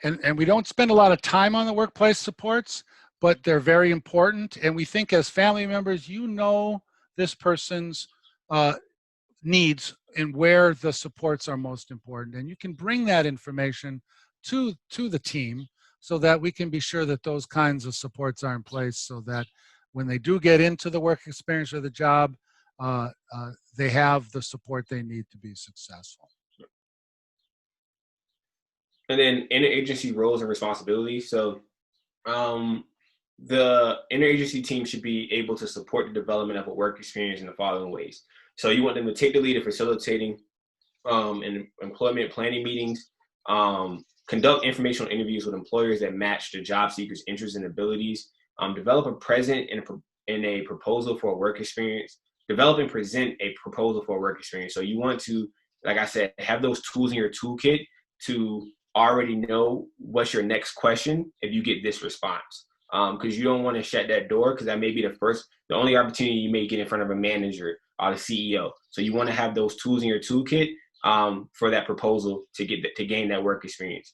Speaker 2: And we don't spend a lot of time on the workplace supports, but they're very important. And we think as family members, you know this person's needs and where the supports are most important. And you can bring that information to the team so that we can be sure that those kinds of supports are in place so that when they do get into the work experience or the job, they have the support they need to be successful.
Speaker 3: And then interagency roles and responsibilities. So the interagency team should be able to support the development of a work experience in the following ways. So you want them to take the lead in facilitating in employment planning meetings, conduct informational interviews with employers that match the job seekers' interests and abilities, develop a present in a proposal for a work experience, develop and present a proposal for a work experience. So you want to, like I said, have those tools in your toolkit to already know what's your next question if you get this response. Because you don't want to shut that door, because that may be the only opportunity you may get in front of a manager or the CEO. So you want to have those tools in your toolkit for that proposal to gain that work experience.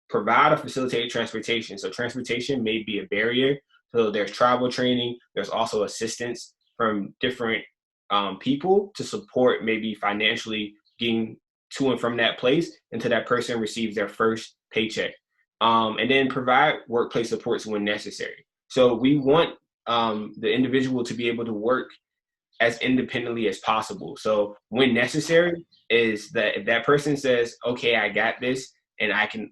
Speaker 3: Provide or facilitate transportation. So transportation may be a barrier. So there's travel training. There's also assistance from different people to support maybe financially getting to and from that place until that person receives their first paycheck. And then provide workplace supports when necessary. So we want the individual to be able to work as independently as possible. So when necessary is that if that person says, okay, I got this and I can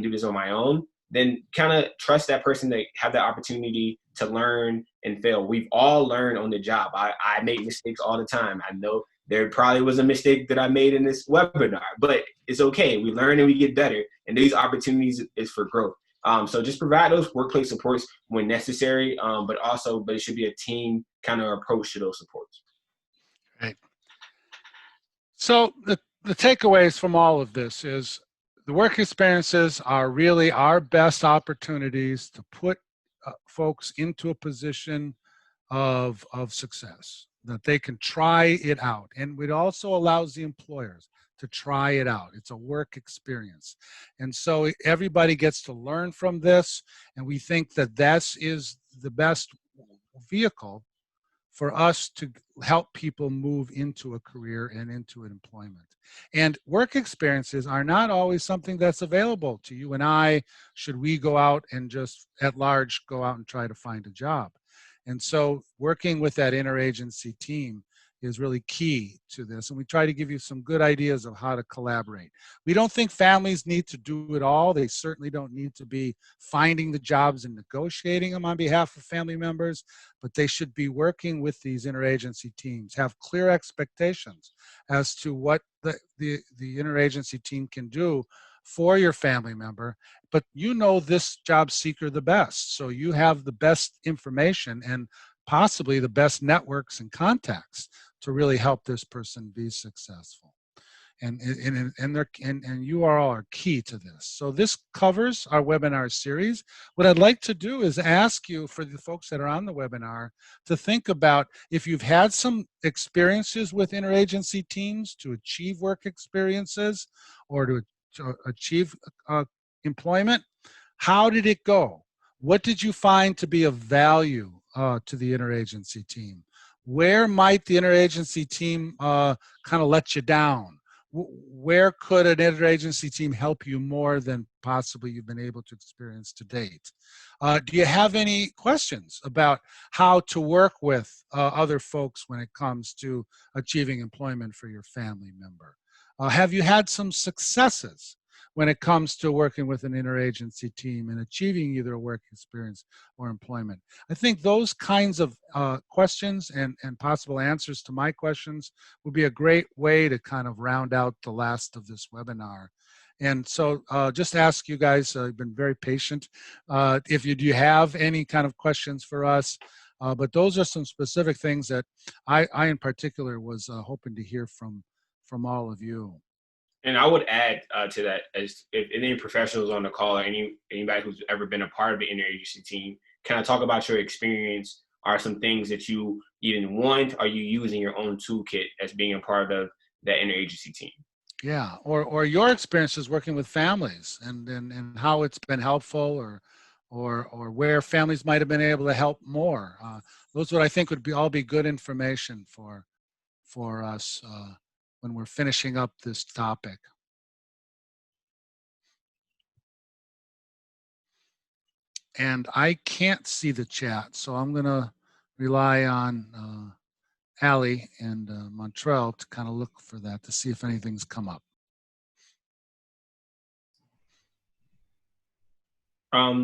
Speaker 3: do this on my own, then kind of trust that person to have the opportunity to learn and fail. We've all learned on the job. I make mistakes all the time. I know there probably was a mistake that I made in this webinar, but it's okay. We learn and we get better. And these opportunities is for growth. So just provide those workplace supports when necessary, but it should be a team kind of approach to those supports.
Speaker 2: Right. So the takeaways from all of this is the work experiences are really our best opportunities to put folks into a position of success, that they can try it out. And it also allows the employers to try it out. It's a work experience. And so everybody gets to learn from this. And we think that this is the best vehicle for us to help people move into a career and into employment. And work experiences are not always something that's available to you and I, should we go out and just at large go out and try to find a job. And so working with that interagency team is really key to this. And we try to give you some good ideas of how to collaborate. We don't think families need to do it all. They certainly don't need to be finding the jobs and negotiating them on behalf of family members, but they should be working with these interagency teams, have clear expectations as to what the interagency team can do for your family member. But you know this job seeker the best, so you have the best information and possibly the best networks and contacts to really help this person be successful. And you all are key to this. So this covers our webinar series. What I'd like to do is ask you, for the folks that are on the webinar, to think about if you've had some experiences with interagency teams to achieve work experiences or to achieve employment. How did it go? What did you find to be of value to the interagency team? Where might the interagency team kind of let you down? Where could an interagency team help you more than possibly you've been able to experience to date? Do you have any questions about how to work with other folks when it comes to achieving employment for your family member? Have you had some successes when it comes to working with an interagency team and achieving either a work experience or employment? I think those kinds of questions and possible answers to my questions would be a great way to kind of round out the last of this webinar. And so just ask you guys, you've been very patient, if do you have any kind of questions for us? But those are some specific things that I in particular was hoping to hear from all of you.
Speaker 3: And I would add to that, as if any professionals on the call or anybody who's ever been a part of the interagency team, kind of talk about your experience are some things that you even want? Are you using your own toolkit as being a part of that interagency team?
Speaker 2: Yeah, or your experiences working with families and how it's been helpful, or where families might have been able to help more. Those what I think would be all be good information for us when we're finishing up this topic. And I can't see the chat, so I'm going to rely on Allie and Montrel to kind of look for that to see if anything's come up.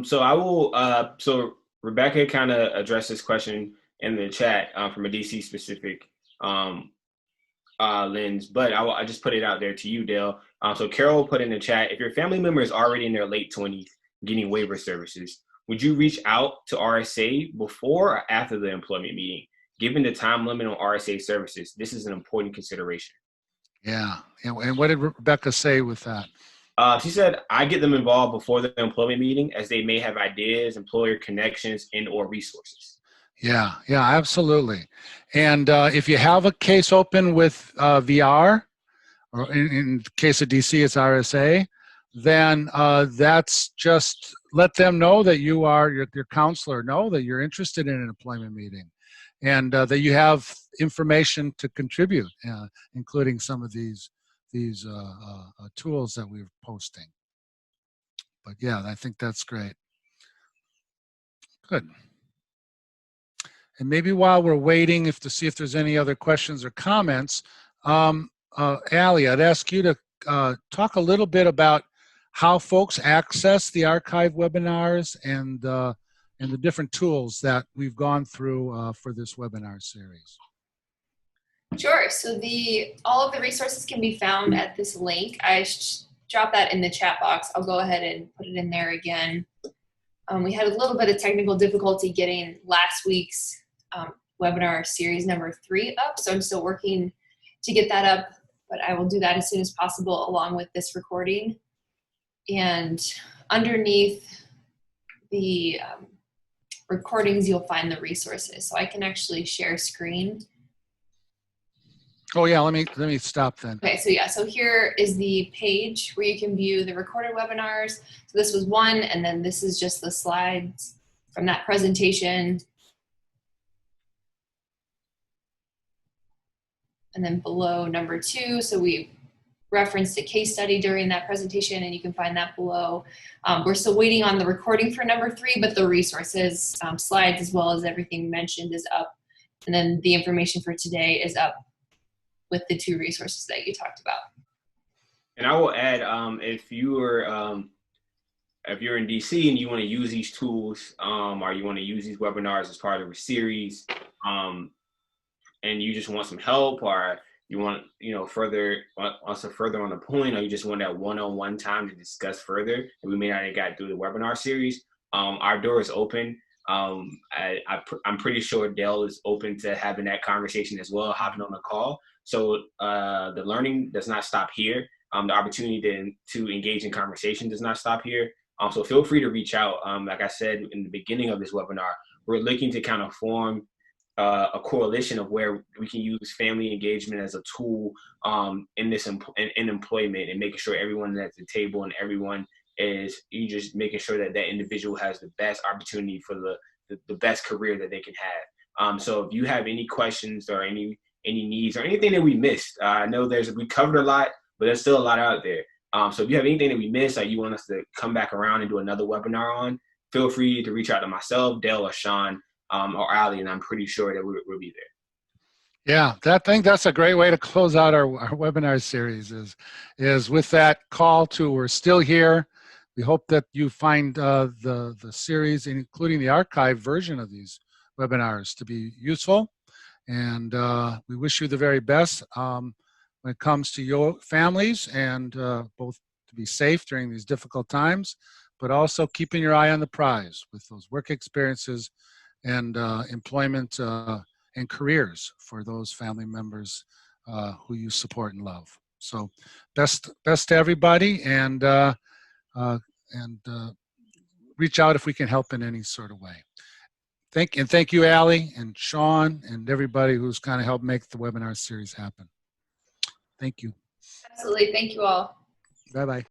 Speaker 3: So I will. So Rebecca kind of addressed this question in the chat from a DC specific lens, but I just put it out there to you, Dale. So Carol put in the chat: if your family member is already in their late 20s getting waiver services, would you reach out to RSA before or after the employment meeting? Given the time limit on RSA services, this is an important consideration.
Speaker 2: Yeah, and what did Rebecca say with that?
Speaker 3: She said, I get them involved before the employment meeting as they may have ideas, employer connections, and/or resources.
Speaker 2: Yeah, absolutely. And if you have a case open with VR, or in case of DC, it's RSA, then that's just let them know that you are, your counselor know that you're interested in an employment meeting, and that you have information to contribute, including some of these tools that we're posting. But yeah, I think that's great. Good. And maybe while we're waiting to see if there's any other questions or comments, Allie, I'd ask you to talk a little bit about how folks access the archive webinars and the different tools that we've gone through for this webinar series.
Speaker 1: Sure. So all of the resources can be found at this link. I dropped that in the chat box. I'll go ahead and put it in there again. We had a little bit of technical difficulty getting last week's webinar series number 3 up, so I'm still working to get that up, but I will do that as soon as possible along with this recording. And underneath the recordings, you'll find the resources. So I can actually share screen.
Speaker 2: Oh yeah, let me stop then.
Speaker 1: Okay, so yeah, so here is the page where you can view the recorded webinars. So this was one, and then this is just the slides from that presentation. And then below number 2, so we referenced a case study during that presentation, and you can find that below. We're still waiting on the recording for number 3, but the resources, slides, as well as everything mentioned is up. And then the information for today is up with the 2 resources that you talked about.
Speaker 3: And I will add, if you're in DC and you want to use these tools, or you want to use these webinars as part of a series, and you just want some help, or you want further on the point, or you just want that one-on-one time to discuss further, and we may not have got through the webinar series, our door is open. I'm pretty sure Dale is open to having that conversation as well, hopping on the call. So the learning does not stop here. The opportunity to engage in conversation does not stop here. So feel free to reach out. Like I said in the beginning of this webinar, we're looking to kind of form a coalition of where we can use family engagement as a tool in employment, and making sure everyone at the table and everyone is just making sure that that individual has the best opportunity for the best career that they can have. So if you have any questions or any needs or anything that we missed, I know we covered a lot, but there's still a lot out there. So if you have anything that we missed or you want us to come back around and do another webinar on, feel free to reach out to myself, Dale, or Sean, or Ali, and I'm pretty sure that we'll be there.
Speaker 2: Yeah, I think that's a great way to close out our webinar series is with that call to we're still here. We hope that you find the series, including the archive version of these webinars, to be useful. And we wish you the very best when it comes to your families, and both to be safe during these difficult times, but also keeping your eye on the prize with those work experiences and employment and careers for those family members who you support and love. So best to everybody, and reach out if we can help in any sort of way. Thank you, Allie and Sean and everybody who's kind of helped make the webinar series happen. Thank you.
Speaker 1: Absolutely. Thank you all.
Speaker 2: Bye-bye.